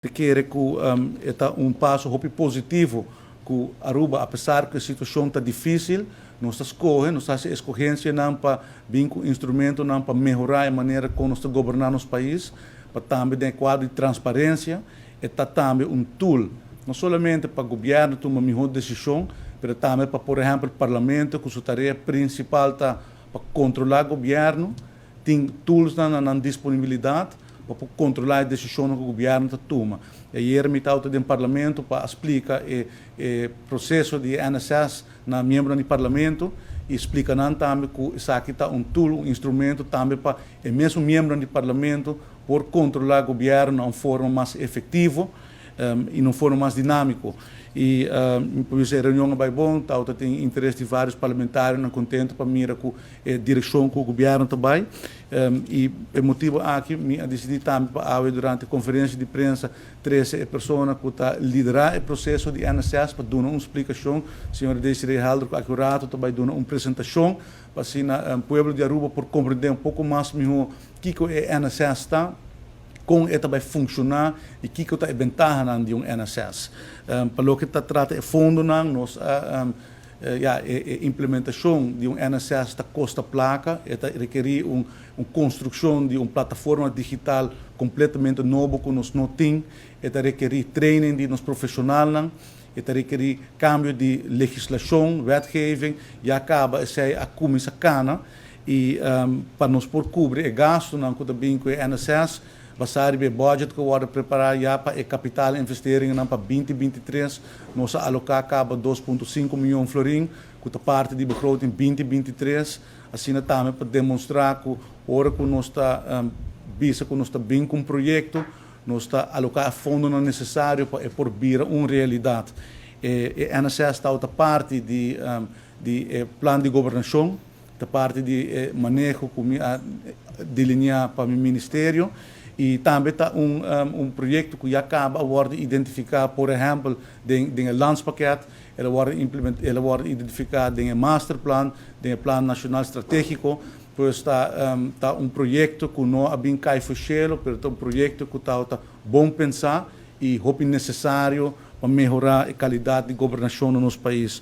Requer que é passo positivo que Aruba, apesar que a situação está difícil, nós escolhemos, nós fazemos escolhência para vir com instrumento para melhorar a maneira como nós governamos o país, para também ter quadro de transparência, e também tool, não somente para o governo tomar uma melhor decisão, mas também para, por exemplo, o parlamento, que sua tarefa principal está para controlar o governo, tem tools na disponibilidade, para controlar a decisão que o governo toma. E aí, me está no parlamento para explicar o processo de NSS na membro do parlamento e explica também que isso aqui está tool, instrumento também para o mesmo membro do parlamento por controlar o governo de uma forma mais efetiva e de uma forma mais dinâmica. E por isso a reunião é bom, tem interesse de vários parlamentares, não contente para mirar com a direção que o governo também. E o motivo aqui, eu decidi também para durante a conferência de imprensa, 13 pessoas que estão liderar o processo de NSS para dar uma explicação. O senhor Desiree Helder, acurado, também dar uma apresentação para assim, o povo de Aruba por compreender um pouco mais melhor o que o NSS está, como ele vai funcionar e o que é a vantagem de um NSS. Para o que trata de fundo, a implementação de um NSS está custa placa, requer uma construção de uma plataforma digital completamente nova que nós não temos, requer training de nos profissionais, requer cambio de legislação, wetgeving, e acaba a comissão cana, e para nos por cobrir o gasto que também com o NSS, basado no budget que vai preparar já para o capital investering para 2023, nós alocar acaba 2,5 milhões de florins, que é parte de begroting 2023, assim também para demonstrar que hora que nós está visa que nós está bem com o projeto, nós está alocar fundo necessário para por vir uma realidade. A NSS está outra parte de plano de governação, da parte de manejo delinear para o ministério. E também está projeto que já acaba de identificar, por exemplo, em landspaket, ele vai identificar em masterplan, em plano nacional estratégico, pois está projeto que não é bem caifuchelo, mas é projeto que está bom pensar e é necessário para melhorar a qualidade de governação no nosso país.